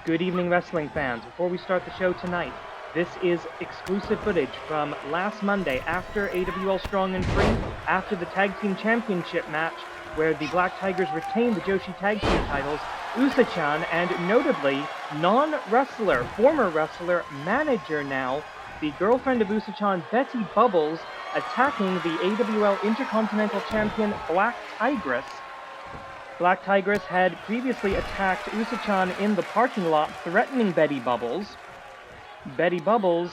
Good evening, wrestling fans. Before we start the show tonight, this is exclusive footage from last Monday after AWL Strong and Free, after the Tag Team Championship match, where the Black Tigers retained the Joshi Tag Team titles. Usa-chan and notably non-wrestler, former wrestler, manager now, the girlfriend of Usa-chan, Betty Bubbles, attacking the AWL Intercontinental Champion Black Tigress. Black Tigress had previously attacked Usa-chan in the parking lot, threatening Betty Bubbles. Betty Bubbles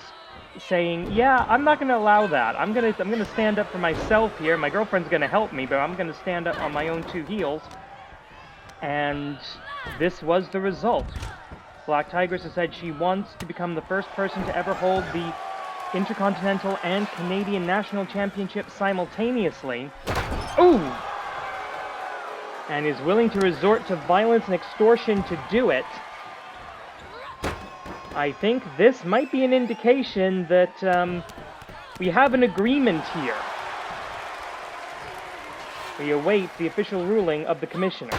saying, "Yeah, I'm not going to allow that. I'm going to stand up for myself here. My girlfriend's going to help me, but I'm going to stand up on my own two heels." And this was the result. Black Tigress has said she wants to become the first person to ever hold the Intercontinental and Canadian National Championship simultaneously. Ooh! And is willing to resort to violence and extortion to do it. I think this might be an indication that we have an agreement here. We await the official ruling of the commissioner.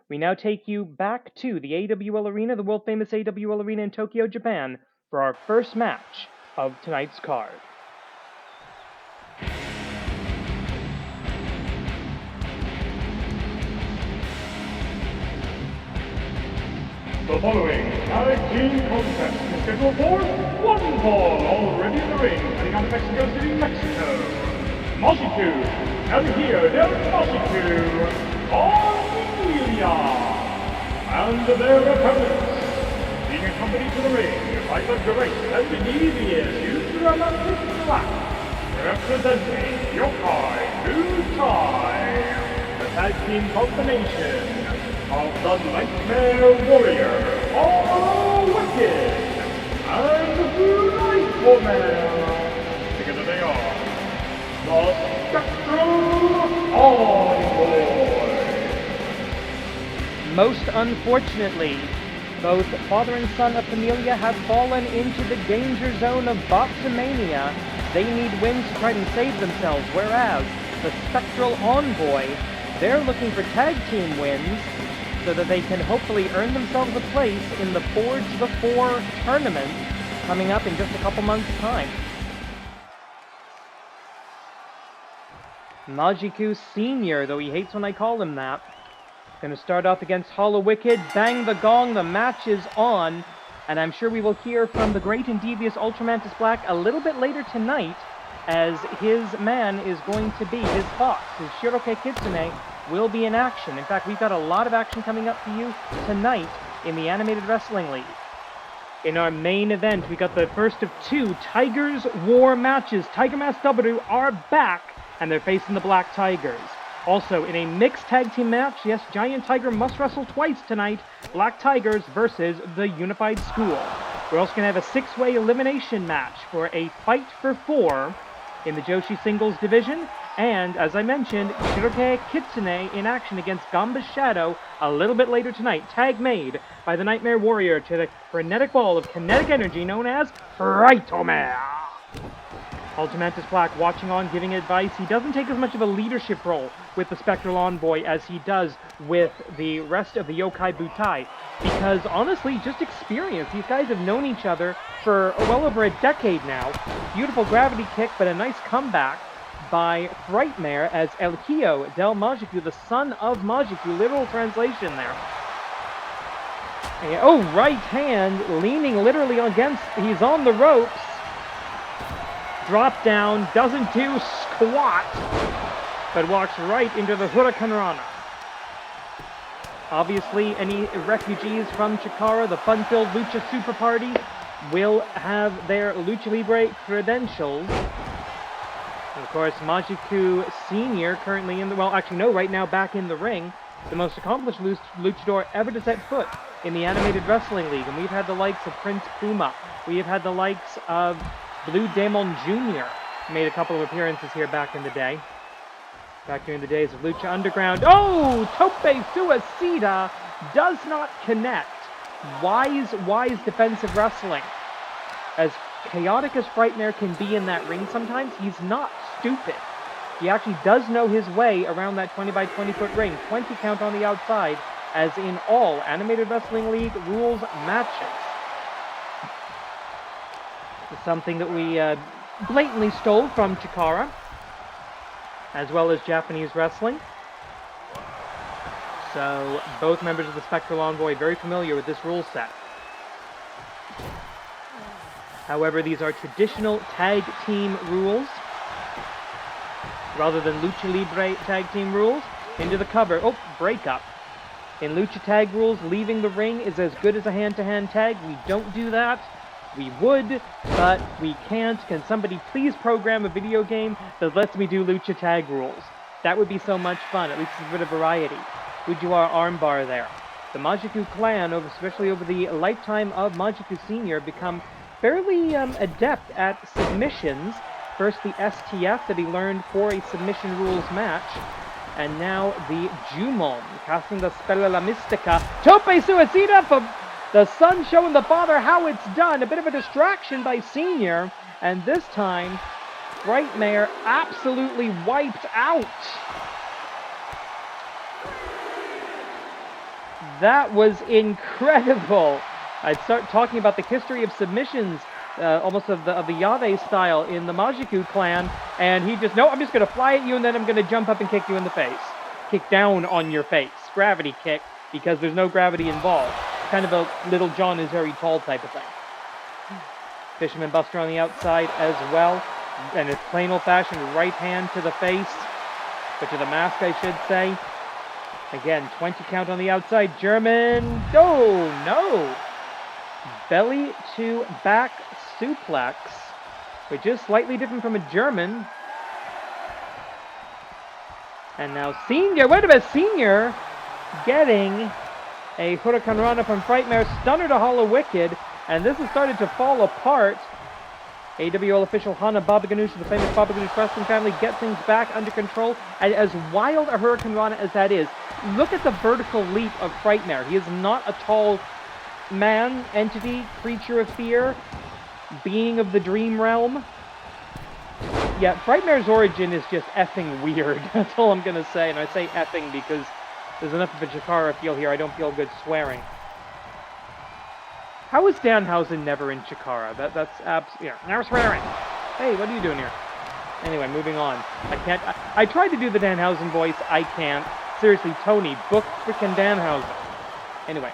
We now take you back to the AWL Arena, the world-famous AWL Arena in Tokyo, Japan, for our first match of tonight's card. The following tag team contest is scheduled for one fall, already in the ring, heading out of Mexico City, Mexico. Mojiku, El Hijo del Mojiku, Amelia, and their opponents, being accompanied to the ring by the great and devious Ultramatic Black, representing Yokai Hontai, the tag team combination of the Nightmare Warrior, all wicked, and the Night Woman. Together they are the Spectral Envoy. Most unfortunately, both father and son of Familia have fallen into the danger zone of Bottomania. They need wins to try and save themselves, whereas the Spectral Envoy, they're looking for tag team wins so that they can hopefully earn themselves a place in the Forge the Four tournament coming up in just a couple months' time. Mojiku Sr., though he hates when I call him that, going to start off against Hollow Wicked. Bang the gong, the match is on, and I'm sure we will hear from the great and devious Ultramantis Black a little bit later tonight, as his man is going to be, his boss, his Shiroke Kitsune, will be in action. In fact, we've got a lot of action coming up for you tonight in the Animated Wrestling League. In our main event, we got the first of two Tigers War matches. Tiger Mask W are back, and they're facing the Black Tigers. Also, in a mixed tag team match, yes, Giant Tiger must wrestle twice tonight, Black Tigers versus the Unified School. We're also going to have a six-way elimination match for a fight for four in the Joshi singles division. And, as I mentioned, Shiroke Kitsune in action against Ganba's Shadow a little bit later tonight. Tag made by the Nightmare Warrior to the frenetic ball of kinetic energy known as Raitome. Ultramantis Black watching on, giving advice. He doesn't take as much of a leadership role with the Spectral Envoy as he does with the rest of the Yokai Butai. Because, honestly, just experience. These guys have known each other for well over a decade now. Beautiful gravity kick, but a nice comeback by Frightmare as El Hijo del Mojiku, the son of Mojiku, literal translation there. And, oh, right hand, leaning literally against, he's on the ropes. Drop down, doesn't do squat, but walks right into the Hurricane Rana. Obviously, any refugees from Chikara, the fun-filled Lucha Super Party, will have their Lucha Libre credentials. And of course, Mojiku Sr. currently in the, well, actually no, right now back in the ring, the most accomplished luchador ever to set foot in the Animated Wrestling League. And we've had the likes of Prince Puma. We have had the likes of Blue Demon Jr. Made a couple of appearances here back in the day. Back during the days of Lucha Underground. Oh! Tope Suicida does not connect. Wise defensive wrestling. As chaotic as Frightmare can be in that ring sometimes, he's not stupid. He actually does know his way around that 20 by 20 foot ring. 20 count on the outside, as in all Animated Wrestling League rules matches. It's something that we blatantly stole from Chikara, as well as Japanese wrestling. So both members of the Spectral Envoy very familiar with this rule set. However, these are traditional tag team rules rather than Lucha Libre tag team rules. Into the cover. Oh, breakup. In Lucha tag rules, leaving the ring is as good as a hand-to-hand tag. We don't do that. We would, but we can't. Can somebody please program a video game that lets me do Lucha tag rules? That would be so much fun. At least it's a bit of variety. Fujiwara armbar there. The Majiku clan, especially over the lifetime of Majiku Senior, become fairly adept at submissions. First the STF that he learned for a submission rules match, and now the Jumon, casting the Spella la Mistica. Tope Suicida for the son showing the father how it's done. A bit of a distraction by Senior, and this time Frightmare absolutely wiped out. That was incredible. I'd start talking about the history of submissions, almost of the Yave style in the Majiku clan, and he just, no, I'm just going to fly at you and then I'm going to jump up and kick you in the face. Kick down on your face. Gravity kick, because there's no gravity involved. Kind of a Little John is very tall type of thing. Fisherman Buster on the outside as well. And it's plain old-fashioned right hand to the face, but to the mask, I should say. Again, 20 count on the outside. German. Oh, no. Belly to back suplex, which is slightly different from a German. And now Senior. Wait a minute. Senior getting a Hurricane Rana from Frightmare. Stunner to Hollow Wicked. And this has started to fall apart. AWL official Hana Baba Ganoush of the famous Baba Ganoush wrestling family get things back under control. And as wild a Hurricane Rana as that is, look at the vertical leap of Frightmare. He is not a tall man, entity, creature of fear, being of the dream realm. Yeah, Frightmare's origin is just effing weird. That's all I'm going to say. And I say effing because there's enough of a Chikara feel here. I don't feel good swearing. How is Danhausen never in Chikara? That's absolutely... Yeah, never swearing. Hey, what are you doing here? Anyway, moving on. I tried to do the Danhausen voice. I can't. Seriously, Tony, book frickin' Danhausen. Anyway.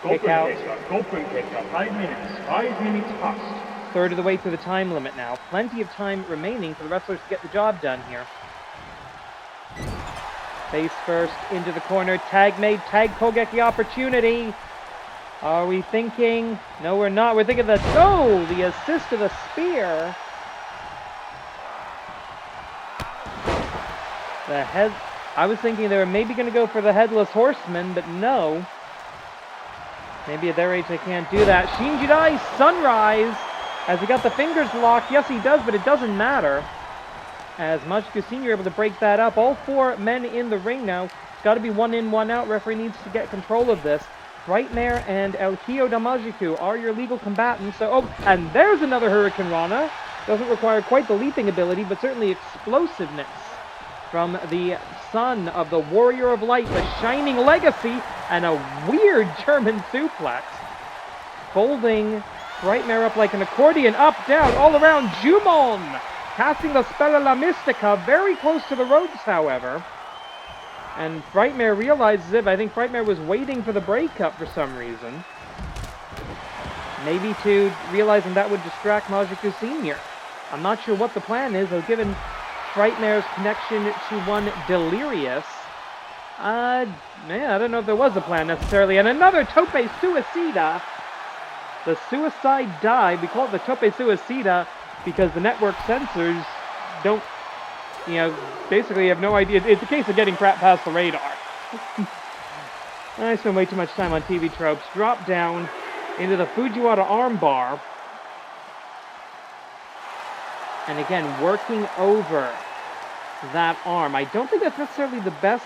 Kick out. 5 minutes past. Third of the way through the time limit now. Plenty of time remaining for the wrestlers to get the job done here. Face first into the corner. Tag made. Tag Kogeki opportunity. Are we thinking? No, we're not. We're thinking the... Oh! The assist to the spear. The head... I was thinking they were maybe going to go for the Headless Horseman, but no. Maybe at their age they can't do that. Shinjidai Sunrise! Has he got the fingers locked? Yes, he does, but it doesn't matter. As Majiku Senior able to break that up. All four men in the ring now. It's got to be one in, one out. Referee needs to get control of this. Frightmare and El Hijo de Majiku are your legal combatants. So, oh, and there's another Hurricane Rana. Doesn't require quite the leaping ability, but certainly explosiveness from the son of the Warrior of Light, the Shining Legacy, and a weird German suplex. Folding Frightmare up like an accordion, up, down, all around. Jumon casting the Spella la Mistica very close to the ropes, however. And Frightmare realizes it. I think Frightmare was waiting for the breakup for some reason. Maybe to realizing that would distract Majiku Senior. I'm not sure what the plan is, though, given Frightmare's connection to one Delirious. I don't know if there was a plan necessarily. And another Tope Suicida. The suicide dive. We call it the Tope Suicida because the network censors don't, basically have no idea. It's a case of getting crap past the radar. I spend way too much time on TV tropes. Drop down into the Fujiwara armbar. And again, working over that arm. I don't think that's necessarily the best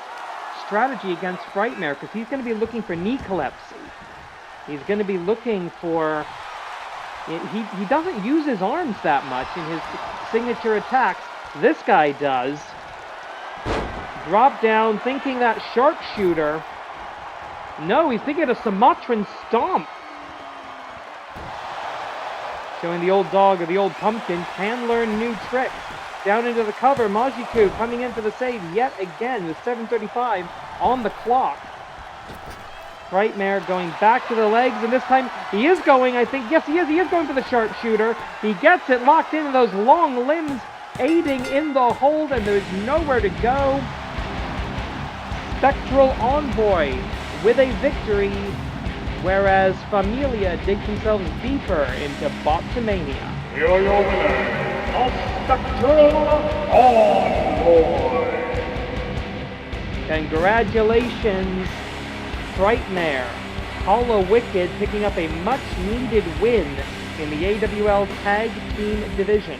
strategy against Frightmare because he's going to be looking for knee collapse. He's going to be looking for... He doesn't use his arms that much in his signature attacks. This guy does. Drop down, thinking that sharpshooter. No, he's thinking a Sumatran stomp. Showing the old dog or the old pumpkin can learn new tricks. Down into the cover, Majiku coming in for the save yet again with 7:35 on the clock. Frightmare going back to the legs, and this time he is going, I think, yes he is going for the sharpshooter. He gets it locked into those long limbs, aiding in the hold, and there's nowhere to go. Spectral Envoy with a victory, whereas Familia digs themselves deeper into Bottomania. Here are your winners, the Spectral Envoy. Congratulations, Frightmare. Hollow Wicked picking up a much-needed win in the AWL Tag Team Division.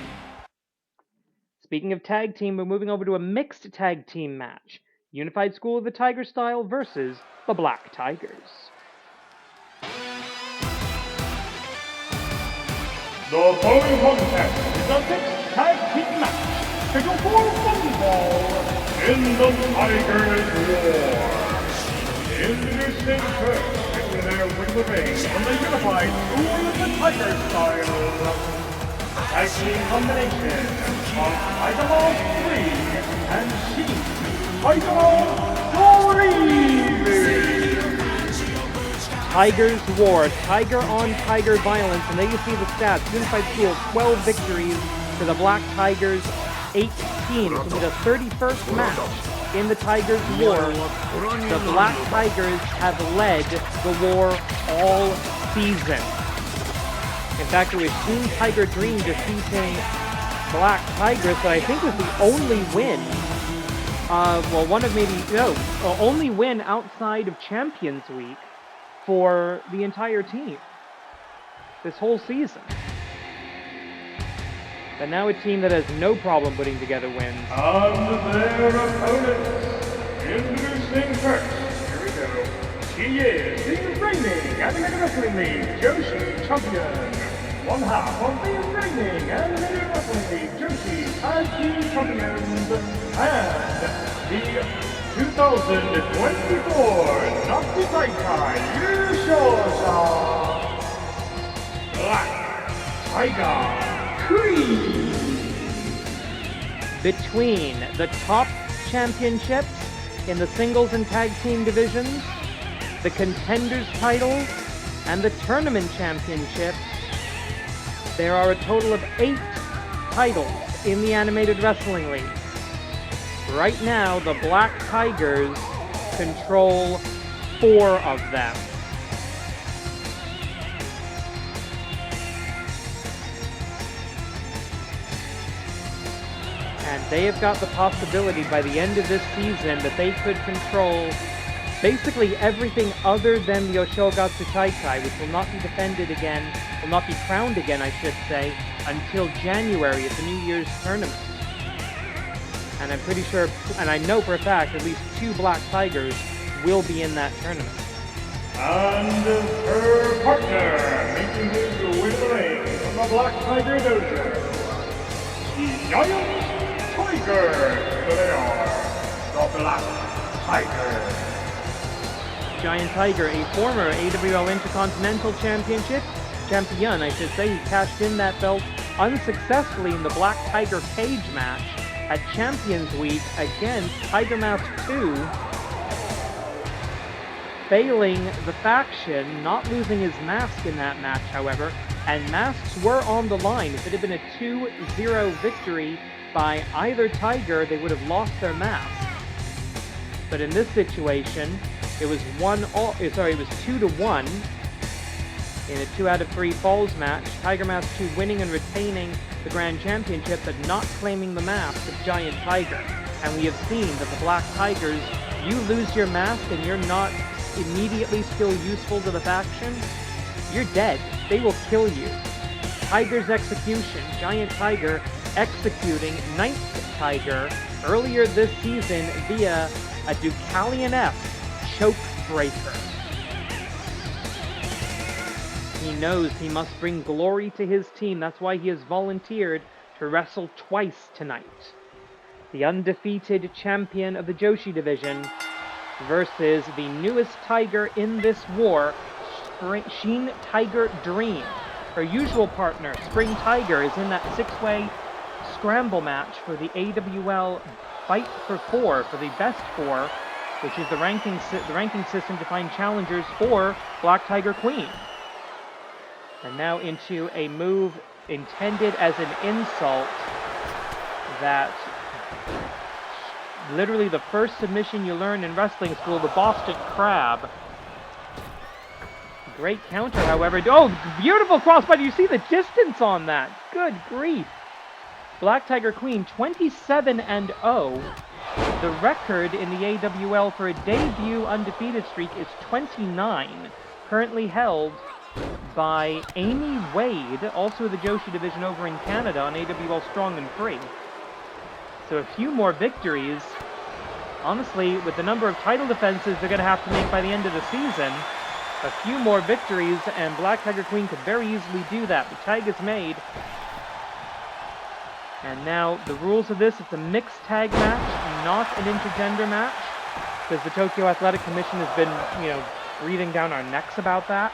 Speaking of tag team, we're moving over to a mixed tag team match. Unified School of the Tiger Style versus the Black Tigers. The following contest is a mixed tag team match, scheduled for one fall in the Tigers' War. Introducing first, making their way to the ring from the Unified School of the Tiger Style. Tag team combination of Tiger Ball 3 and Sheep Tiger Ball 3! Tigers War, Tiger on Tiger violence, and there you see the stats. Unified School, 12 victories to the Black Tigers, 18. So with a 31st match in the Tigers War, the Black Tigers have led the war all season. In fact, it was Team Tiger Dream defeating Black Tigers that I think was the only win. Only win outside of Champions Week for the entire team this whole season. But now a team that has no problem putting together wins. And their opponents, introducing first, here we go. He is the reigning Animated Wrestling League Joshi champion. One half of the reigning Animated Wrestling League Joshi Tag Team champions. And the 2024 Nazi Taikai Yushosa Black Tiger Creed. Between the top championships in the singles and tag team divisions, the contenders titles, and the tournament championships, there are a total of 8 titles in the Animated Wrestling League. Right now, the Black Tigers control 4 of them. And they have got the possibility by the end of this season that they could control basically everything other than the Oshogatsu Taikai, which will not be defended again, will not be crowned again, I should say, until January at the New Year's tournament. And I'm pretty sure, and I know for a fact, at least 2 Black Tigers will be in that tournament. And her partner, making his way to the ring from the Black Tiger Dojo, Giant Tiger, so they are, the Black Tiger. Giant Tiger, a former AWL Intercontinental champion, I should say. He cashed in that belt unsuccessfully in the Black Tiger cage match at Champions Week against Tiger Mask 2, failing the faction, not losing his mask in that match, however, and masks were on the line. If it had been a 2-0 victory by either Tiger, they would have lost their mask. But in this situation, it was 2-1 in a 2 out of 3 falls match. Tiger Mask 2 winning and retaining the Grand Championship, but not claiming the mask of Giant Tiger. And we have seen that the Black Tigers, you lose your mask and you're not immediately still useful to the faction, you're dead. They will kill you. Tiger's execution. Giant Tiger executing Ninth Tiger earlier this season via a Deucalion-esque choke breaker. He knows he must bring glory to his team. That's why he has volunteered to wrestle twice tonight. The undefeated champion of the Joshi division versus the newest tiger in this war, Sheen Tiger Dream. Her usual partner, Spring Tiger, is in that 6-way scramble match for the AWL Fight for 4, for the best 4, which is the ranking system to find challengers for Black Tiger Queen. And now into a move intended as an insult that literally the first submission you learn in wrestling school, the Boston Crab. Great counter, however. Oh, beautiful crossbody. You see the distance on that. Good grief. Black Tiger Queen, 27-0. The record in the AWL for a debut undefeated streak is 29. Currently held by Amy Wade, also the Joshi division over in Canada on AWL Strong and Free. So a few more victories. Honestly, with the number of title defenses they're going to have to make by the end of the season, a few more victories and Black Tiger Queen could very easily do that. The tag is made. And now the rules of this, it's a mixed tag match, not an intergender match, because the Tokyo Athletic Commission has been, breathing down our necks about that.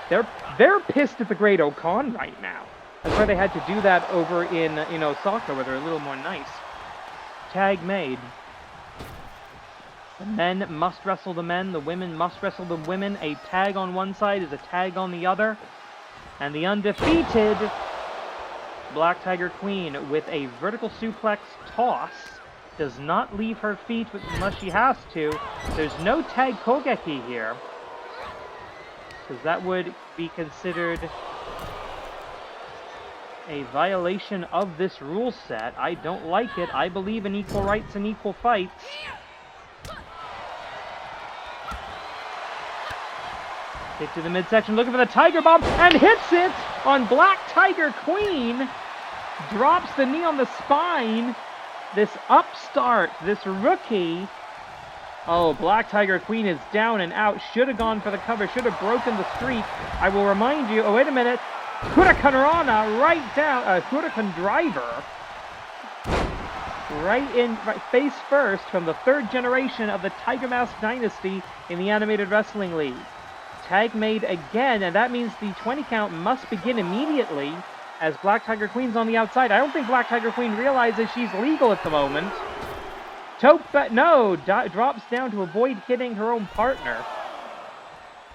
They're pissed at the Great Okan right now. That's why they had to do that over in, Osaka, where they're a little more nice. Tag made. The men must wrestle the men, the women must wrestle the women. A tag on one side is a tag on the other. And the undefeated Black Tiger Queen with a vertical suplex toss does not leave her feet unless she has to. There's no tag kogeki here, because that would be considered a violation of this rule set. I don't like it. I believe in equal rights and equal fights. Hit to the midsection, looking for the Tiger Bomb, and hits it on Black Tiger Queen. Drops the knee on the spine. This upstart, this rookie. Oh, Black Tiger Queen is down and out. Should have gone for the cover. Should have broken the streak. I will remind you. Oh, wait a minute. Huracan Rana right down. Huracan Driver. Right face first from the third generation of the Tiger Mask Dynasty in the Animated Wrestling League. Tag made again, and that means the 20 count must begin immediately as Black Tiger Queen's on the outside. I don't think Black Tiger Queen realizes she's legal at the moment. Drops down to avoid hitting her own partner.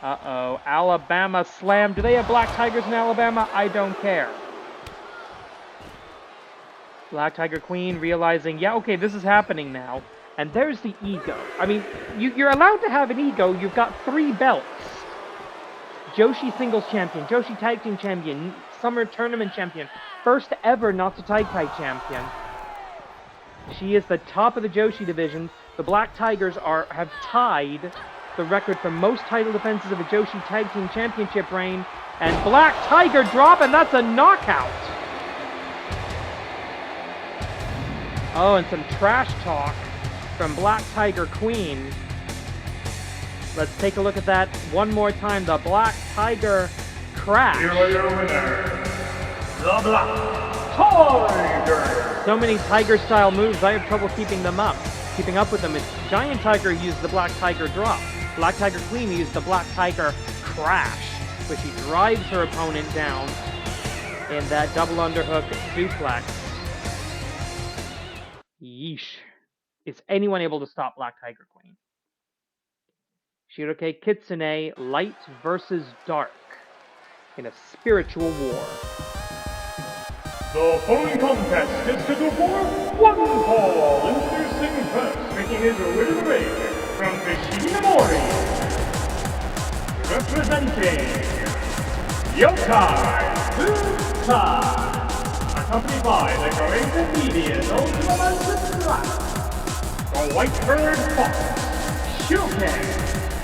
Uh-oh, Alabama slam. Do they have Black Tigers in Alabama? I don't care. Black Tiger Queen realizing, yeah, okay, this is happening now. And there's the ego. I mean, you're allowed to have an ego. You've got 3 belts. Joshi Singles Champion, Joshi Tag Team Champion, Summer Tournament Champion, first ever Natsu Taikai Champion. She is the top of the Joshi division. The Black Tigers have tied the record for most title defenses of a Joshi Tag Team Championship reign. And Black Tiger drop, and that's a knockout. Oh, and some trash talk from Black Tiger Queen. Let's take a look at that one more time. The Black Tiger crash. Here are your winners, the Black Tiger. So many Tiger-style moves, I have trouble keeping up with them. It's Giant Tiger used the Black Tiger drop. Black Tiger Queen used the Black Tiger crash, where she drives her opponent down in that double underhook suplex. Yeesh. Is anyone able to stop Black Tiger Queen? Shiroke Kitsune, light versus dark in a spiritual war. The following contest is scheduled for one fall. Introducing first, making his way to the ring from Fishinamori. Representing Yokai Tsukai. Accompanied by the great and devious Ultimate Black. The White Bird Fox. Shiroke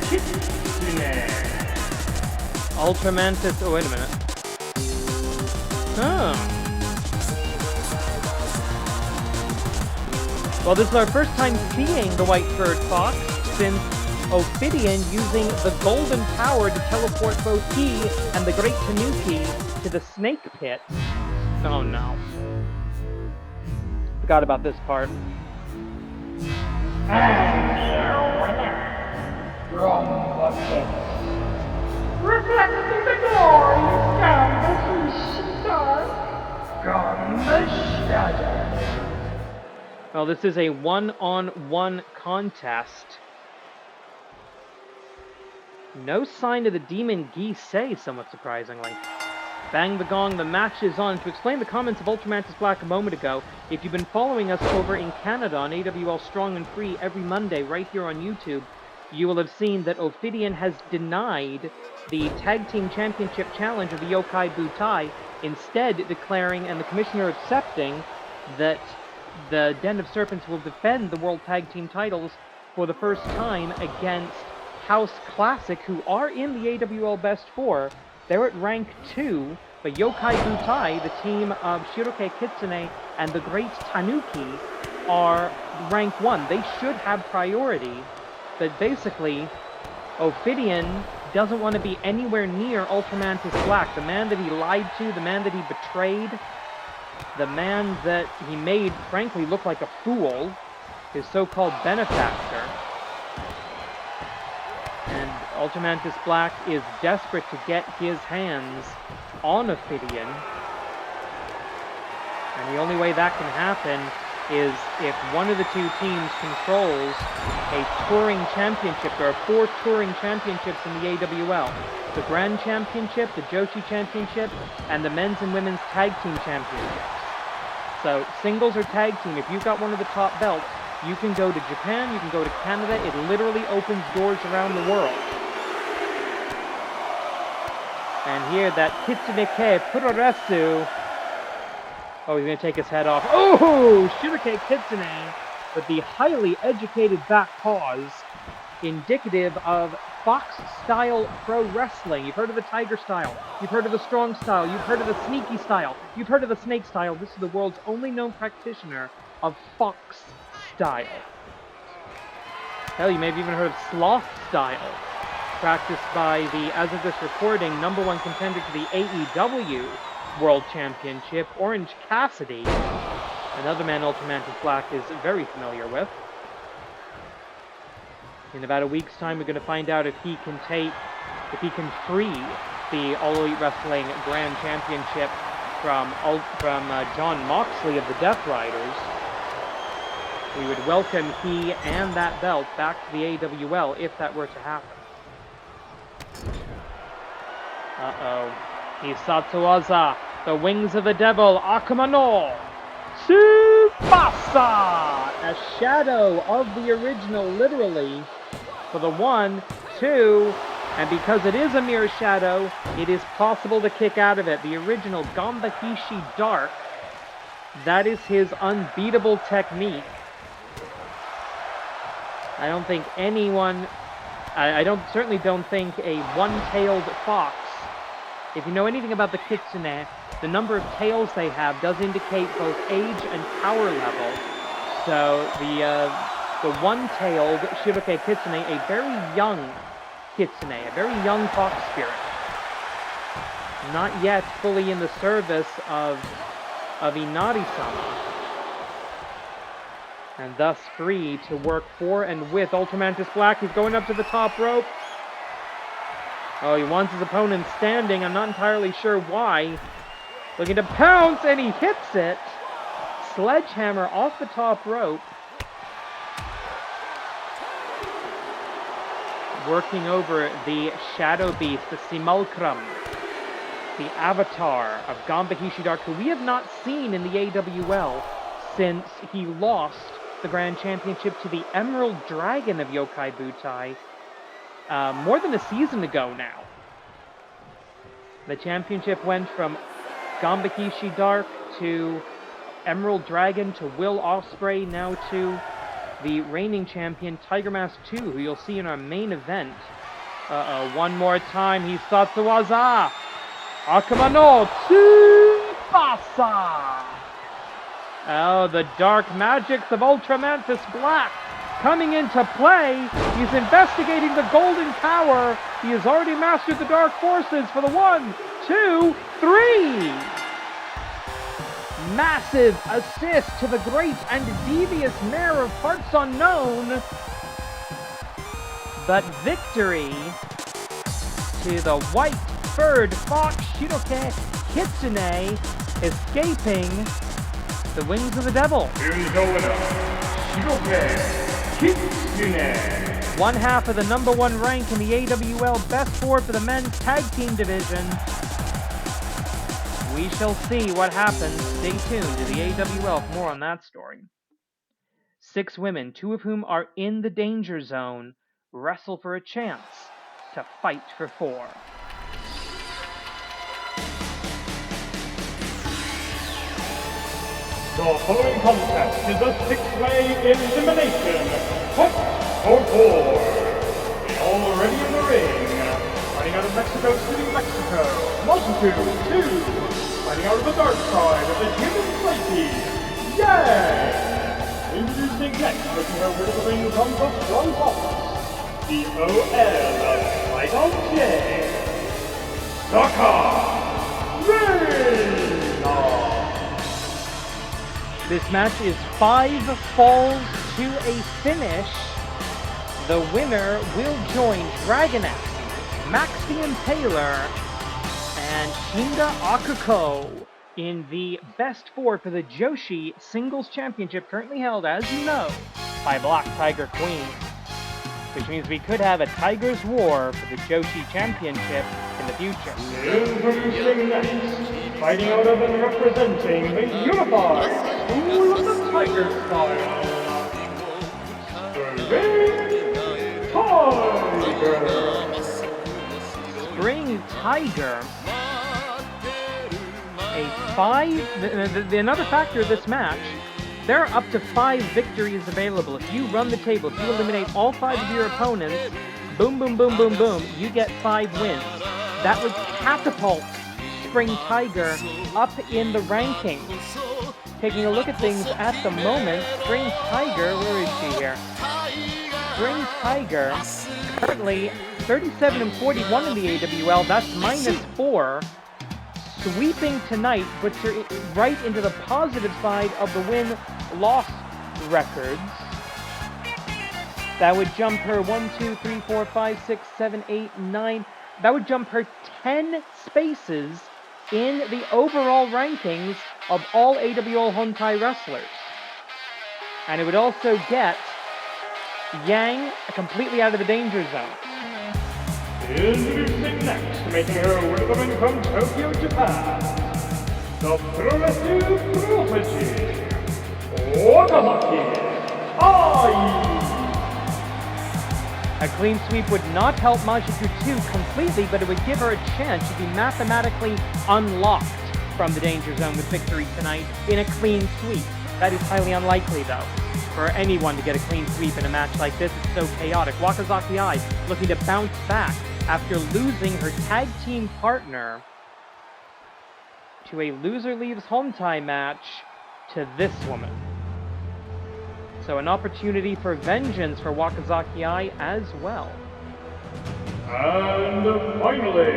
Kitsune. Ultramantis. Oh, wait a minute. Oh. Well, this is our first time seeing the White Bird Fox since Ophidian using the golden power to teleport both he and the Great Tanuki to the Snake Pit. Oh no. Forgot about this part. And From the pit, reflecting the glory of Ganba Ganba Shadow. Well, this is a one-on-one contest. No sign of the Demon Gisei, somewhat surprisingly. Bang the gong, the match is on. To explain the comments of Ultramantis Black a moment ago, if you've been following us over in Canada on AWL Strong and Free every Monday right here on YouTube, you will have seen that Ophidian has denied the Tag Team Championship challenge of the Yokai Butai, instead declaring and the commissioner accepting that the Den of Serpents will defend the World Tag Team titles for the first time against House Classic, who are in the AWL Best 4. They're at rank 2, but Yokai Butai, the team of Shiroke, Kitsune, and the Great Tanuki, are rank 1. They should have priority, but basically, Ophidian doesn't want to be anywhere near Ultramantis Black, the man that he lied to, the man that he betrayed, the man that he made, frankly, look like a fool, his so-called benefactor. And Ultramantis Black is desperate to get his hands on Ophidian. And the only way that can happen is if one of the two teams controls a touring championship. There are 4 touring championships in the AWL. The Grand Championship, the Joshi Championship, and the Men's and Women's Tag Team Championships. So, singles or tag team, if you've got one of the top belts, you can go to Japan, you can go to Canada. It literally opens doors around the world. And here, that Kitsune Puroresu. Oh, he's going to take his head off. Oh! Shiroke Kitsune with the highly educated back paws, indicative of Fox-style pro wrestling. You've heard of the Tiger style. You've heard of the Strong style. You've heard of the Sneaky style. You've heard of the Snake style. This is the world's only known practitioner of Fox style. Hell, you may have even heard of Sloth style, practiced by the, as of this recording, #1 contender to the AEW World Championship, Orange Cassidy, another man Ultramantis Black is very familiar with. In about a week's time, we're going to find out if he can free the All Elite Wrestling Grand Championship from John Moxley of the Death Riders. We would welcome he and that belt back to the AWL if that were to happen. Uh-oh. Hisatsuwaza, the wings of the devil, Akuma no Tsubasa! A shadow of the original, literally, for the 1, 2, and because it is a mere shadow, it is possible to kick out of it. The original Ganba Hishi Dark, that is his unbeatable technique. I don't think anyone, certainly don't think a one-tailed fox. If you know anything about the Kitsune, the number of tails they have does indicate both age and power level. So the one-tailed Shiroke Kitsune, a very young Kitsune, a very young fox spirit, not yet fully in the service of Inari-sama, and thus free to work for and with Ultramantis Black. He's going up to the top rope. Oh, he wants his opponent standing. I'm not entirely sure why. Looking to pounce, and he hits it. Sledgehammer off the top rope. Working over the Shadow Beast, the Simulacrum, the avatar of Ganba Hishi Dark, who we have not seen in the AWL since he lost the Grand Championship to the Emerald Dragon of Yokai Butai more than a season ago now. The championship went from Ganba Hishi Dark to Emerald Dragon to Will Ospreay, now to the reigning champion Tiger Mask 2, who you'll see in our main event. One more time, Hisatsuwaza! Akuma no Tsubasa! Oh, the dark magics of Ultramantis Black coming into play. He's investigating the Golden Power. He has already mastered the Dark Forces for the 1, 2, 3. Massive assist to the great and devious Mayor of Parts Unknown. but victory to the white-furred fox Shiroke Kitsune, escaping the wings of the devil. Here is your winner, Shiroke Kitsune. One half of the #1 rank in the AWL Best 4 for the men's tag team division. We shall see what happens. Stay tuned to the AWL for more on that story. 6 women, 2 of whom are in the danger zone, wrestle for a chance to fight for 4. The following contest is a 6-way elimination. Fight for 4. Already in the ring, fighting out of Mexico City, Mexico, Multitude 2, fighting out of the dark side of the human psyche, Yay! Introducing next, making her way to the ring from the strong box, the OL Fight on J, Saka Reina. This match is 5 falls to a finish. The winner will join Dragonette, Maxian Taylor, and Shinda Akuko in the Best 4 for the Joshi Singles Championship, currently held, as you know, by Black Tiger Queen. Which means we could have a Tiger's War for the Joshi Championship in the future. Introducing next, fighting out of and representing the unified School of the Tiger style, Spring Tiger. A 5... another factor of this match, there are up to 5 victories available. If you run the table, if you eliminate all 5 of your opponents, boom, boom, boom, boom, boom, you get 5 wins. That would catapult Spring Tiger up in the rankings. Taking a look at things at the moment, Spring Tiger, where is she here? Spring Tiger, currently 37 and 41 in the AWL, that's -4. Sweeping tonight puts her right into the positive side of the win-loss records. That would jump her 1, 2, 3, 4, 5, 6, 7, 8, 9. That would jump her 10 spaces in the overall rankings of all AWL Hontai wrestlers. And it would also get Yang completely out of the danger zone. Introducing next, making her way to the ring from Tokyo, Japan, the Progressive Prodigy, Wakazaki Ai. A clean sweep would not help Majiki 2 completely, but it would give her a chance to be mathematically unlocked from the danger zone with victory tonight in a clean sweep. That is highly unlikely, though, for anyone to get a clean sweep in a match like this. It's so chaotic. Wakazaki Ai looking to bounce back after losing her tag team partner to a loser leaves Hontai match to this woman. So an opportunity for vengeance for Wakazaki Ai as well. And finally,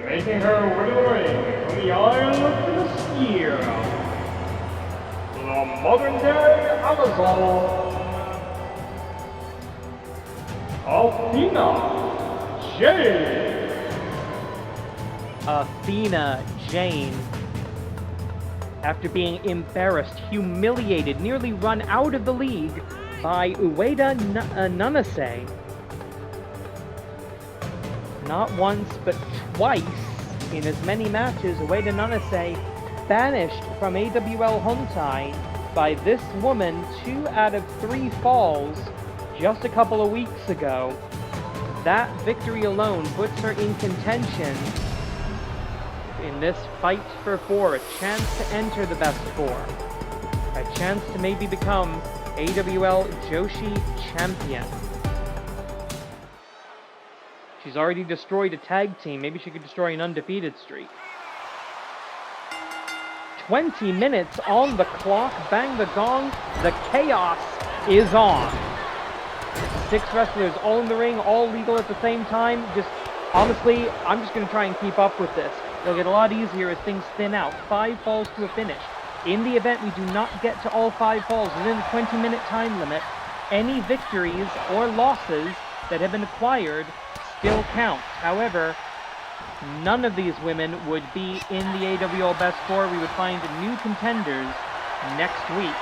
making her way to the ring from the Isle of Themyscira, the modern-day Amazon, Athena Jane. Athena Jane, after being embarrassed, humiliated, nearly run out of the league by Ueda Nanase, not once but twice in as many matches, Ueda Nanase banished from AWL Hontai by this woman 2 out of 3 falls just a couple of weeks ago. That victory alone puts her in contention in this fight for 4, a chance to enter the best 4, a chance to maybe become AWL Joshi champion. She's already destroyed a tag team, maybe she could destroy an undefeated streak. 20 minutes on the clock, bang the gong, the chaos is on. 6 wrestlers all in the ring, all legal at the same time. Just, honestly, I'm just going to try and keep up with this. It'll get a lot easier as things thin out. 5 falls to a finish. In the event we do not get to all 5 falls within the 20-minute time limit, any victories or losses that have been acquired still count. However, none of these women would be in the AWL Best 4. We would find new contenders next week.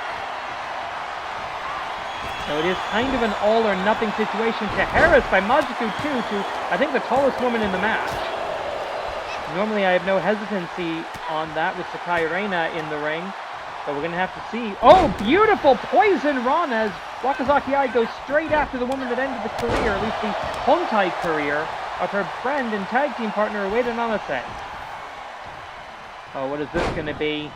So it is kind of an all-or-nothing situation to Harris by Majiku 2 to, I think, the tallest woman in the match. Normally I have no hesitancy on that with Sakai Reina in the ring, but we're going to have to see. Oh, beautiful Poison Rana as Wakazaki Ai goes straight after the woman that ended the career, at least the Hontai career, of her friend and tag team partner, Ueda Nanase. Oh, what is this going to be?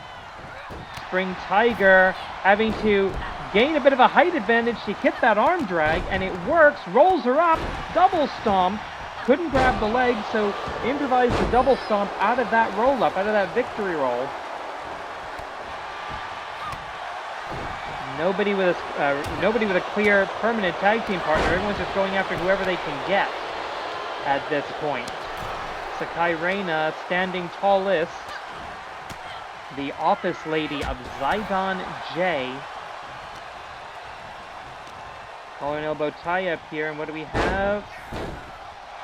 Spring Tiger having to gain a bit of a height advantage. She hit that arm drag, and it works. Rolls her up. Double stomp. Couldn't grab the leg, so improvised the double stomp out of that roll-up, out of that victory roll. Nobody with a clear permanent tag team partner. Everyone's just going after whoever they can get at this point. Sakai Reina standing tallest. The office lady of Zidon J. Collar and elbow tie up here, and what do we have?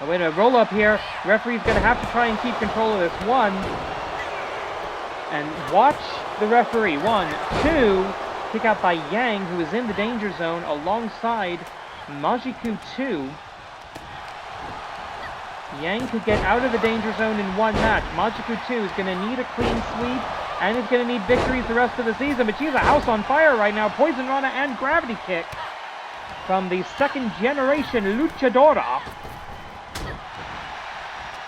Oh, wait a minute, roll up here. Referee's gonna have to try and keep control of this. One, and watch the referee. 1, 2, kick out by Yang, who is in the danger zone alongside Majiku 2. Yang could get out of the danger zone in one match. Majiku 2 is gonna need a clean sweep, and is gonna need victories the rest of the season, but she's a house on fire right now. Poison Rana and gravity kick from the second generation luchadora.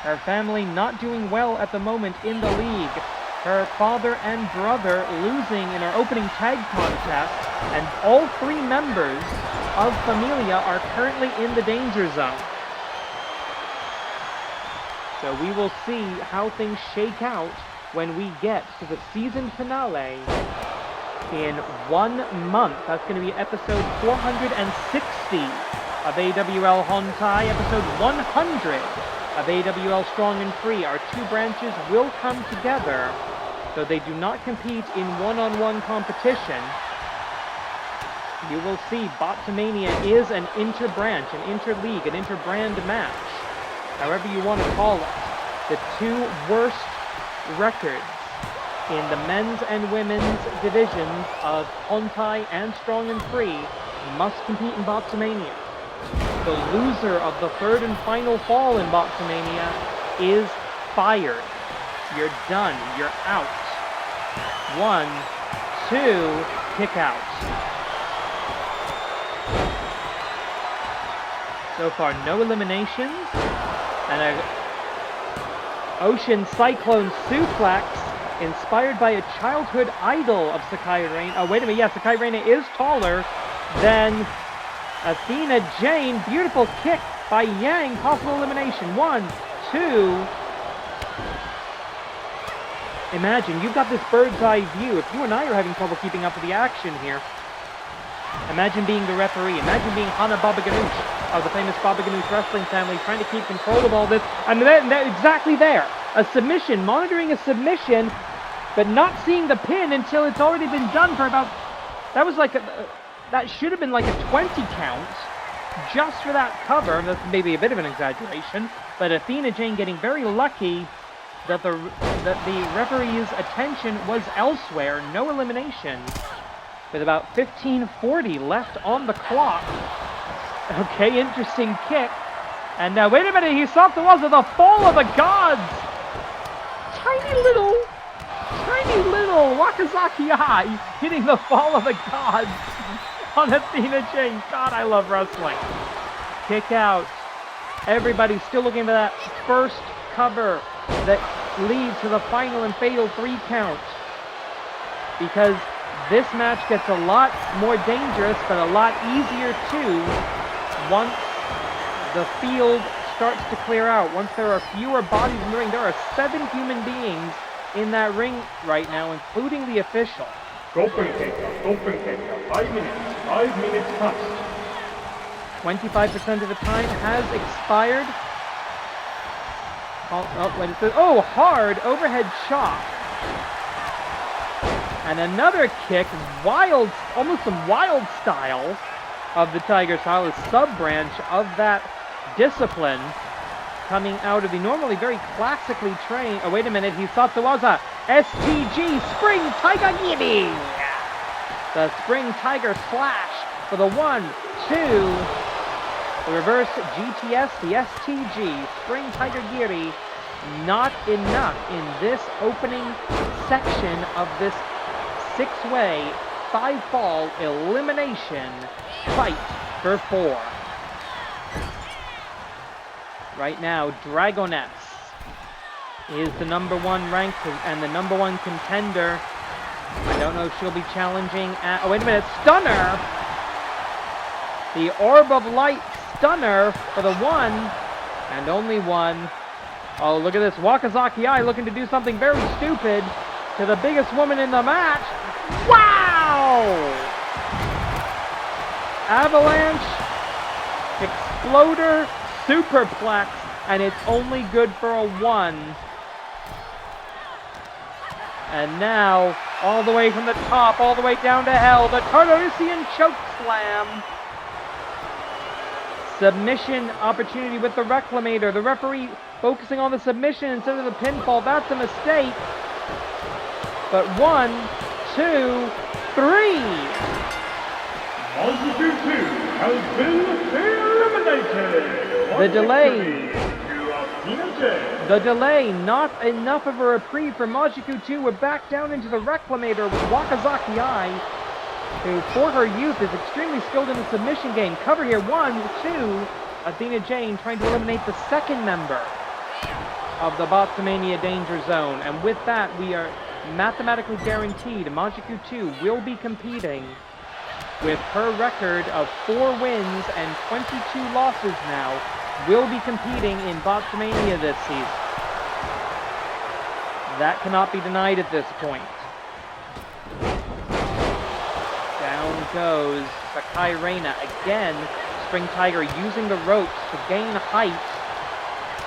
Her family not doing well at the moment in the league. Her father and brother losing in our opening tag contest, and all 3 members of Familia are currently in the danger zone. So we will see how things shake out when we get to the season finale in 1 month. That's going to be episode 460 of AWL Hontai, episode 100 of AWL Strong and Free. Our 2 branches will come together, so they do not compete in one-on-one competition. You will see Bottomania is an inter-branch, an inter-league, an inter-brand match, however you want to call it. The 2 worst records in the men's and women's divisions of Hontai and Strong and Free must compete in Bottomania. The loser of the 3rd and final fall in Bottomania is fired. You're done. You're out. 1, 2, kick out. So far, no eliminations. And a Ocean Cyclone Suplex inspired by a childhood idol of Sakai Reina. Oh, wait a minute. Yeah, Sakai Reina is taller than Athena Jane. Beautiful kick by Yang. Possible elimination. 1, 2. Imagine, you've got this bird's eye view. If you and I are having trouble keeping up with the action here, imagine being the referee. Imagine being Hana Baba Ganoush of the famous Baba Ganoush wrestling family, trying to keep control of all this. And then, exactly there. A submission, monitoring a submission, but not seeing the pin until it's already been done for about... That was like that should have been like a 20 count just for that cover. That's maybe a bit of an exaggeration, but Athena Jane getting very lucky that the referee's attention was elsewhere. No elimination with about 15:40 left on the clock. Okay, interesting kick. And now, wait a minute, he saw the walls of the fall of the gods. Tiny little Wakazaki Ai hitting the fall of the gods on Athena Jane. God, I love wrestling. Kick out. Everybody's still looking for that first cover that leads to the final and fatal 3 count. Because this match gets a lot more dangerous, but a lot easier too, once the field starts to clear out. Once there are fewer bodies in the ring. There are 7 human beings in that ring right now, including the official. 5 minutes past. 25% of the time has expired. Oh, hard overhead chop. And another kick, wild, almost some wild style, of the Tiger style, a sub-branch of that discipline, coming out of the normally very classically trained... Oh, wait a minute, he's Satsuwaza. STG, Spring Tiger Giri! The Spring Tiger Slash for the 1, 2... The reverse GTS, the STG, Spring Tiger Giri, not enough in this opening section of this 6-way, 5-fall elimination fight for 4. Right now, Dragoness is the #1 ranked and the #1 contender. I don't know if she'll be challenging at... Oh, wait a minute, Stunner! The Orb of Light Stunner for the 1 and only 1. Oh, look at this. Wakazaki Eye looking to do something very stupid to the biggest woman in the match. Wow! Avalanche, Exploder, Superplex, and it's only good for a 1. And now, all the way from the top, all the way down to hell, the Tartarusian Choke Slam. Submission opportunity with the Reclamator. The referee focusing on the submission instead of the pinfall. That's a mistake. But 1, 2, 3. Monster 2 has been eliminated. The delay. The delay, not enough of a reprieve for Majiku 2. We're back down into the Reclamator with Wakazaki Eye, who, for her youth, is extremely skilled in the submission game. Cover here, 1, 2. Athena Jane trying to eliminate the second member of the Botsamania Danger Zone. And with that, we are mathematically guaranteed Majiku 2 will be competing with her record of 4 wins and 22 losses now, will be competing in Botsamania this season. That cannot be denied at this point. Down goes Sakai Reina. Again, Spring Tiger using the ropes to gain height,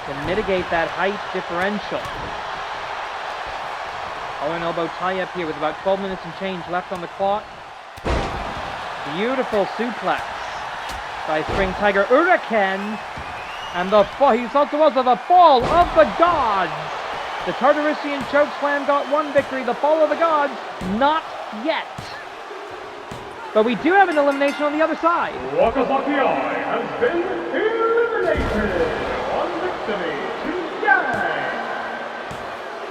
to mitigate that height differential. Collar elbow tie-up here with about 12 minutes and change left on the clock. Beautiful suplex by Spring Tiger. Uraken, and the fall, he thought it was the fall of the gods. The Tartarusian Chokeslam got 1 victory. The fall of the gods, not yet. But we do have an elimination on the other side. Wakazaki Eye has been eliminated. 1 victory to Yang.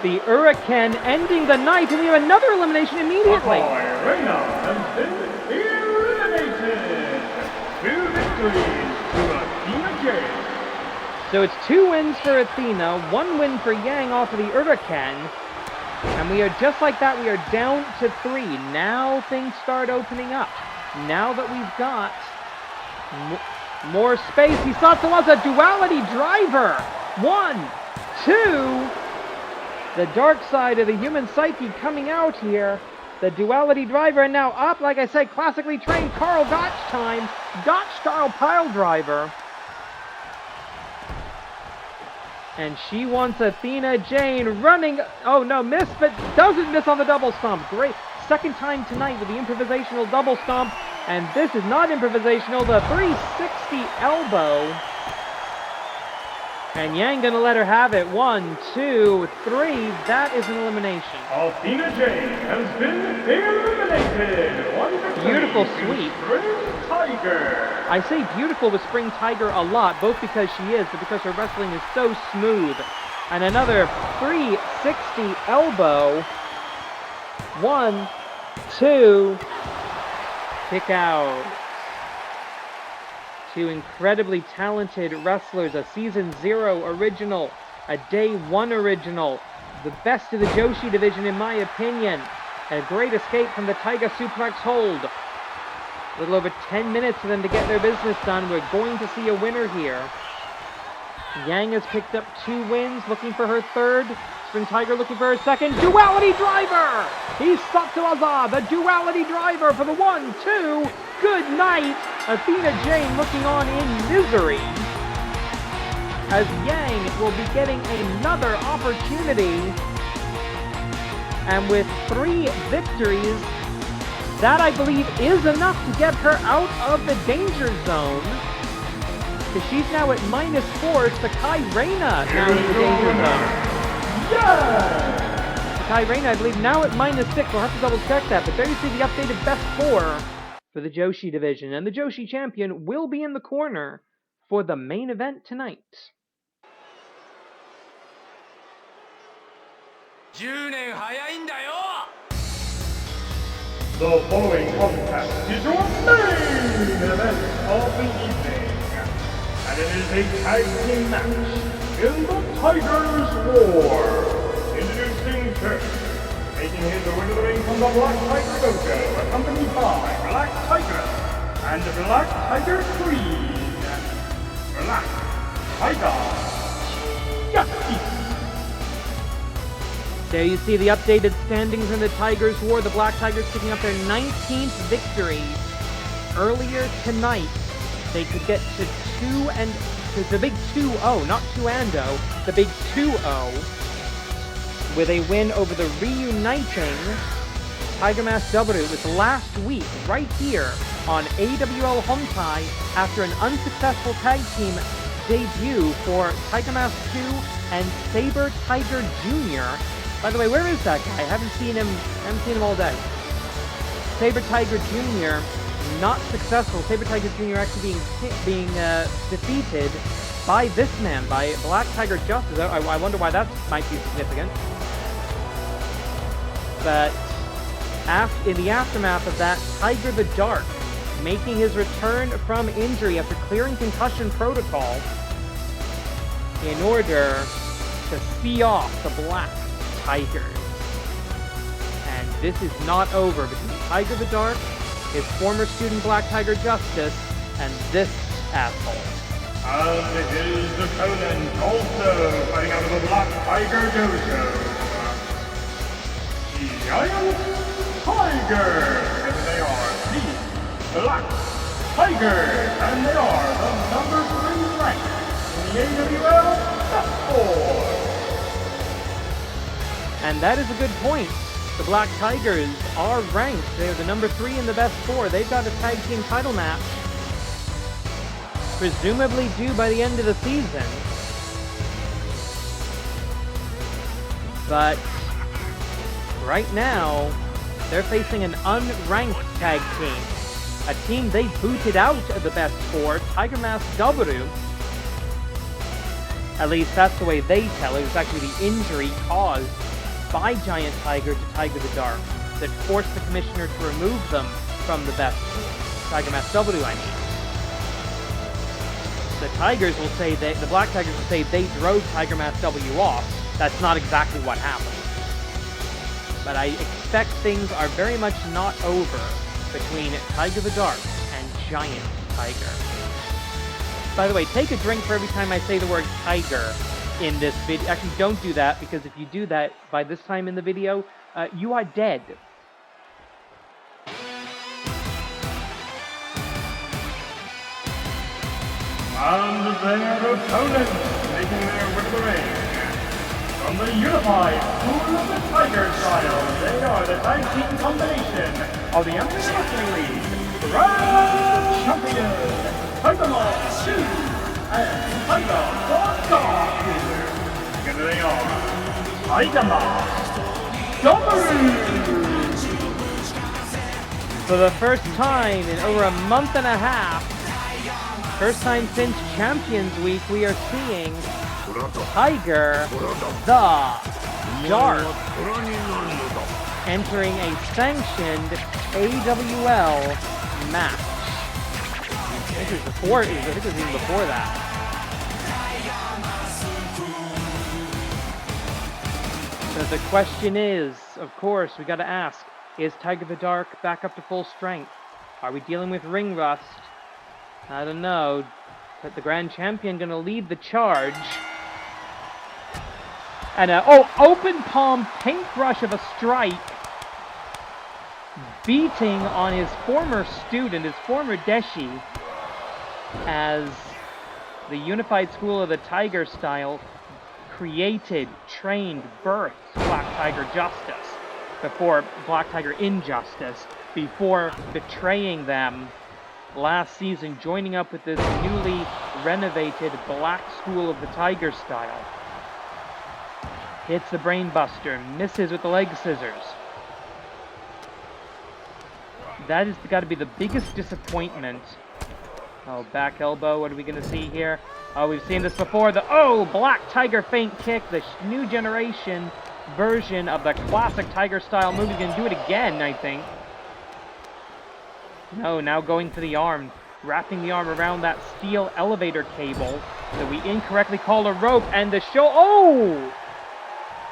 The Uraken ending the night, and we have another elimination immediately. Sakai Reina has been eliminated. 2 victories to Athena Jane. So it's 2 wins for Athena, 1 win for Yang off of the Uraken. And we are just like that, we are down to 3. Now things start opening up. Now that we've got more space. He saw it was a duality driver. 1, 2. The dark side of the human psyche coming out here. The duality driver, and now up, like I said, classically trained Carl Gotch time. Gotch style pile driver. And she wants Athena Jane running. Oh no, miss, but doesn't miss on the double stomp. Great. Second time tonight with the improvisational double stomp. And this is not improvisational, the 360 elbow. And Yang gonna let her have it. 1, 2, 3. That is an elimination. Athena Jane has been eliminated. 1 victory. Beautiful sweep. Spring Tiger. I say beautiful with Spring Tiger a lot, both because she is, but because her wrestling is so smooth. And another 360 elbow. 1, 2. Kick out. 2 incredibly talented wrestlers, a Season 0 original, a Day 1 original, the best of the Joshi division in my opinion, a great escape from the Taiga Suplex hold. A little over 10 minutes for them to get their business done. We're going to see a winner here. Yang has picked up 2 wins, looking for her 3rd. Spring Tiger looking for her 2nd. Duality driver! He's Satsuwaza, the duality driver for the 1, 2. Good night. Athena Jane looking on in misery, as Yang will be getting another opportunity. And with 3 victories, That, I believe, is enough to get her out of the danger zone. Because she's now at -4. Sakai Reina now in the danger zone. Yeah! Sakai Reina, I believe, now at -6. We'll have to double check that. But there you see the updated best 4 for the Joshi division. And the Joshi champion will be in the corner for the main event tonight. The following contest is your main event of the evening, and it is a tag team match in the Tigers War. Introducing first, making his way to the ring from the Black Tiger Dojo, accompanied by Black Tiger and Black Tiger Queen, Black Tiger Joshi. There you see the updated standings in the Tigers War. The Black Tigers picking up their 19th victory. Earlier tonight, they could get to the big 2-0, not 2-0, the big 2-0, with a win over the reuniting Tiger Mask W. It was last week, right here on AWL Hontai, after an unsuccessful tag team debut for Tiger Mask 2 and Saber Tiger Jr. By the way, where is that guy? I haven't seen him all day. Saber Tiger Jr. not successful. Saber Tiger Jr. actually being defeated by this man, by Black Tiger Justice. I wonder why that might be significant. But in the aftermath of that, Tiger the Dark making his return from injury after clearing concussion protocol in order to see off the Black Tigers. And this is not over between Tiger the Dark, his former student Black Tiger Justice, and this asshole. And it is the opponent also fighting out of the Black Tiger Dojo, Giant Tiger, and they are the Black Tigers, and they are the number 3 rank in the AWL Best 4. And that is a good point. The Black Tigers are ranked. They're the number 3 in the best 4. They've got a tag team title match, presumably due by the end of the season. But right now, they're facing an unranked tag team. A team they booted out of the best 4, Tiger Mask W. At least that's the way they tell it. It was actually the injury caused by Giant Tiger to Tiger the Dark that forced the commissioner to remove them from the best 4. Tiger Mask W, I mean. The Tigers will say the Black Tigers will say they drove Tiger Mask W off. That's not exactly what happened. But I expect things are very much not over between Tiger the Dark and Giant Tiger. By the way, take a drink for every time I say the word Tiger in this video. Actually, don't do that, because if you do that by this time in the video, you are dead. And their opponents making their way to the ring. From the unified School of the Tiger style, they are the tag team combination of the International League Grand Champion, Tiger Mask 2 and Tiger the Dark. Together they are Tiger Mask W. For the first time in over a month and a half, first time since Champions Week, we are seeing Tiger the Dark entering a sanctioned AWL match. I think it was even before that. So the question is, of course, we gotta ask, is Tiger the Dark back up to full strength? Are we dealing with ring rust? I don't know. But the Grand Champion gonna lead the charge. And open palm paintbrush of a strike, beating on his former student, his former Deshi, as the Unified School of the Tiger style created, trained, birthed Black Tiger Justice before Black Tiger Injustice before betraying them last season, joining up with this newly renovated Black School of the Tiger style. Hits the brainbuster, misses with the leg scissors. That has got to be the biggest disappointment. Oh, back elbow, what are we going to see here? Oh, we've seen this before. Black Tiger feint kick, the new generation version of the classic Tiger style move. He's going to do it again, I think. No, now going for the arm, wrapping the arm around that steel elevator cable that we incorrectly called a rope, and the show. Oh!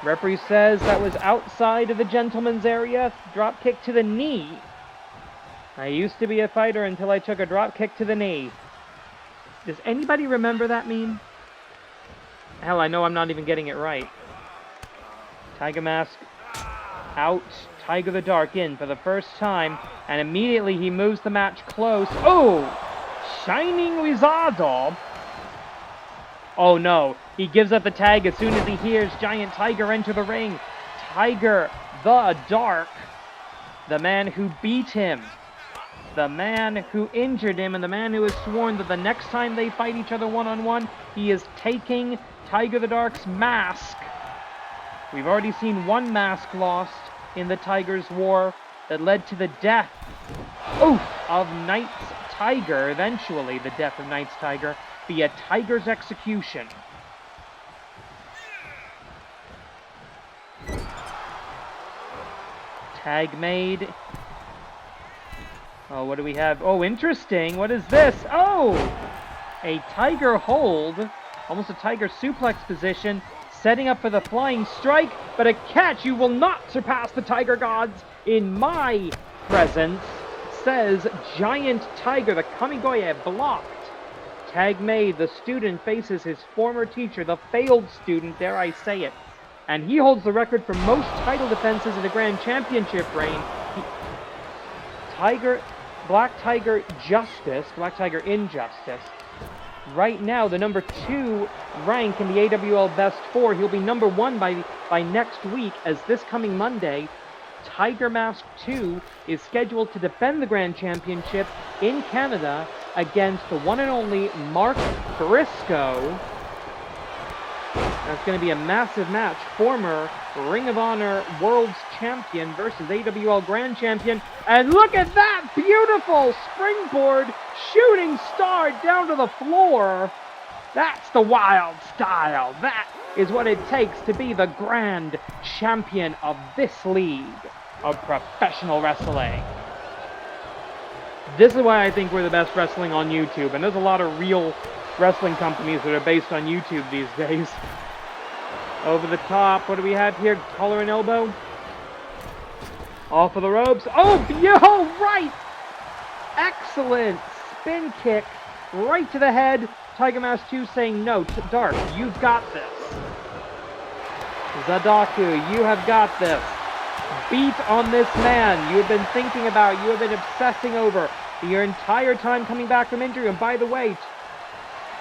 Referee says that was outside of the gentleman's area. Drop kick to the knee. I used to be a fighter until I took a drop kick to the knee. Does anybody remember that meme? Hell, I know I'm not even getting it right. Tiger Mask out. Tiger the Dark in for the first time, and immediately he moves the match close. Oh! Shining Wizardo. Oh no, he gives up the tag as soon as he hears Giant Tiger enter the ring. Tiger the Dark, the man who beat him, the man who injured him, and the man who has sworn that the next time they fight each other one-on-one, he is taking Tiger the Dark's mask. We've already seen one mask lost in the Tiger's War that led to the death of Knight's Tiger, eventually the death of Knight's Tiger, via Tiger's execution. Tag made. Oh, what do we have? Oh, interesting. What is this? Oh! A Tiger hold. Almost a Tiger suplex position. Setting up for the flying strike, but a catch. You will not surpass the Tiger Gods in my presence, says Giant Tiger. The Kamigoye blocked. Tag made. The student faces his former teacher, the failed student, dare I say it. And he holds the record for most title defenses in the Grand Championship reign. Black Tiger Injustice. Right now, the number 2 rank in the AWL Best 4. He'll be number 1 by next week, as this coming Monday, Tiger Mask 2 is scheduled to defend the Grand Championship in Canada against the one and only Mark Briscoe. That's going to be a massive match. Former Ring of Honor World's Champion versus AWL Grand Champion. And look at that beautiful springboard shooting star down to the floor. That's the wild style. That is what it takes to be the Grand Champion of this league of professional wrestling. This is why I think we're the best wrestling on YouTube. And there's a lot of real wrestling companies that are based on YouTube these days. Over the top, what do we have here? Collar and elbow. Off of the ropes. Oh, right! Excellent spin kick right to the head. Tiger Mask 2 saying, no, Dark, you've got this. Zadaku, you have got this. Beat on this man you have been thinking about, you have been obsessing over your entire time coming back from injury. And by the way,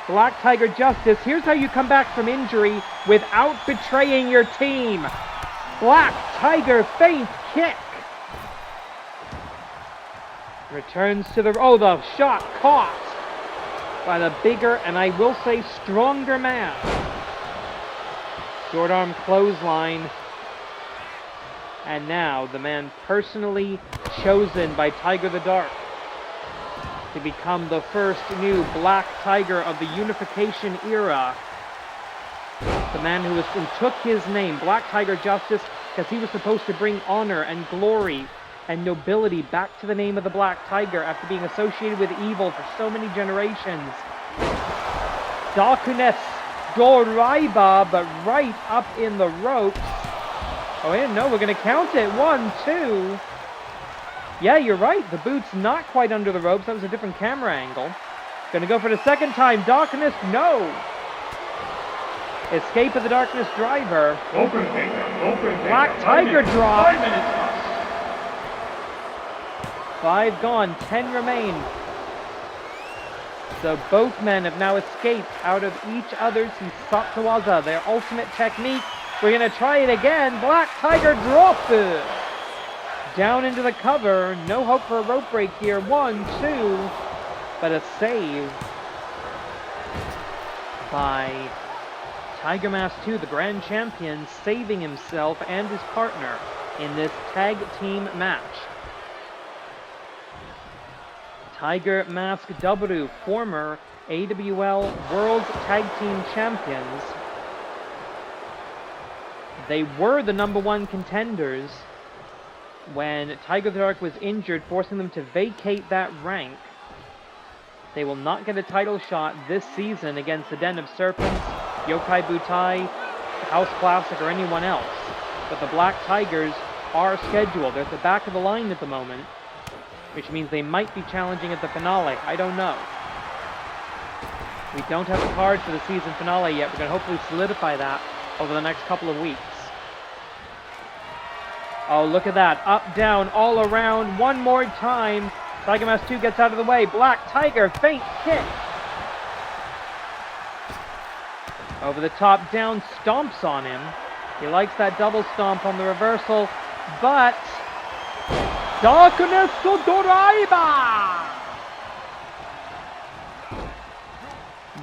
Black Tiger Justice, here's how you come back from injury without betraying your team. Black Tiger feint kick. Returns to the shot caught by the bigger, and I will say stronger man. Short arm clothesline. And now the man personally chosen by Tiger the Dark to become the first new Black Tiger of the Unification era. The man who took his name, Black Tiger Justice, because he was supposed to bring honor and glory and nobility back to the name of the Black Tiger after being associated with evil for so many generations. Darkness Doraiba, but right up in the ropes. Oh, I didn't know. We're going to count it. 1, 2. Yeah, you're right. The boot's not quite under the ropes. That was a different camera angle. Going to go for the second time. Darkness, no. Escape of the Darkness driver. Open Black Tiger drop. 5 minutes left. 5 gone. 10 remain. So both men have now escaped out of each other's Hisatsuwaza, their ultimate technique. We're going to try it again. Black Tiger drop. Down into the cover. No hope for a rope break here. 1, 2. But a save by Tiger Mask 2, the grand champion, saving himself and his partner in this tag team match. Tiger Mask W, former AWL World Tag Team Champions. They were the #1 contenders when Tiger the Dark was injured, forcing them to vacate that rank. They will not get a title shot this season against the Den of Serpents, Yokai Butai, House Classic, or anyone else. But the Black Tigers are scheduled. They're at the back of the line at the moment, which means they might be challenging at the finale. I don't know. We don't have a card for the season finale yet. We're going to hopefully solidify that over the next couple of weeks. Oh, look at that. Up, down, all around. One more time. Tiger Mask 2 gets out of the way. Black Tiger, feint kick. Over the top, down, stomps on him. He likes that double stomp on the reversal, but Darkness to Doraiba!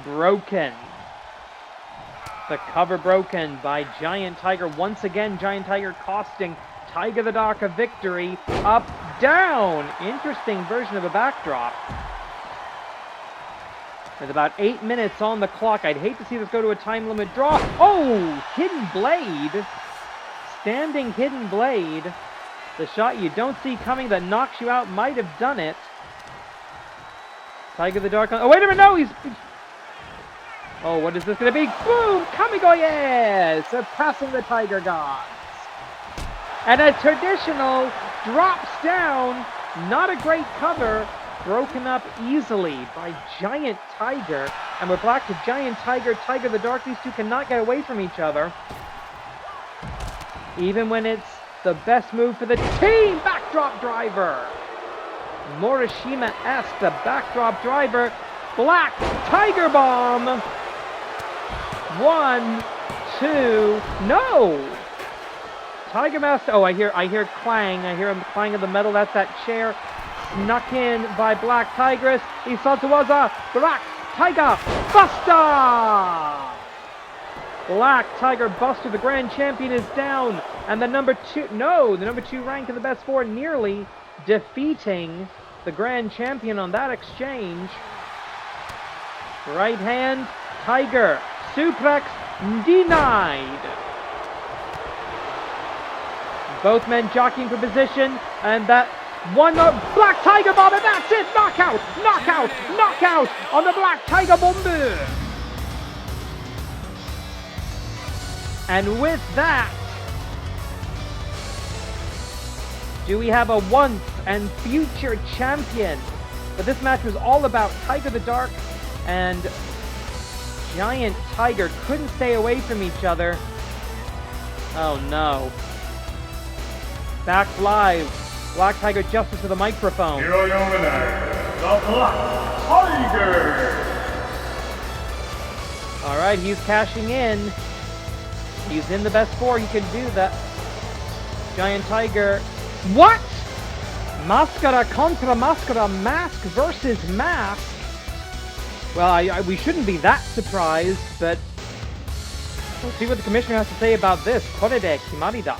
Broken. The cover broken by Giant Tiger. Once again, Giant Tiger costing Tiger the Dark a victory. Up, down. Interesting version of a backdrop. With about 8 minutes on the clock. I'd hate to see this go to a time limit draw. Oh, hidden blade. Standing hidden blade. The shot you don't see coming that knocks you out might have done it. Tiger the Dark on... Oh, wait a minute, no, he's... Oh, what is this going to be? Boom! Kamigoye! Surpassing the Tiger Gods. And a traditional drops down. Not a great cover. Broken up easily by Giant Tiger. And we're back to Giant Tiger, Tiger the Dark. These two cannot get away from each other. Even when it's the best move for the team. Backdrop driver. Morishima-esque, the backdrop driver. Black Tiger Bomb. 1, 2, no! Tiger Mask, oh, I hear clang. I hear him clang of the metal. That's that chair. Snuck in by Black Tigress. Isatuwaza, Black Tiger Buster! Black Tiger Buster, the grand champion, is down. And the number 2 rank in the best 4, nearly defeating the grand champion on that exchange. Right hand, Tiger. Suplex denied. Both men jockeying for position, and that one Black Tiger Bomb, and that's it! Knockout! Knockout! Knockout on the Black Tiger Bomb! And with that, do we have a once and future champion? But this match was all about Tiger the Dark and Giant Tiger. Couldn't stay away from each other. Oh no. Back live. Black Tiger Justice with a microphone. Here are your winners, the Black Tiger! Alright, he's cashing in. He's in the best 4, he can do that. Giant Tiger. What? Mascara contra Mascara, Mask versus Mask. Well, we shouldn't be that surprised, but we'll see what the commissioner has to say about this. Korede Kimarida.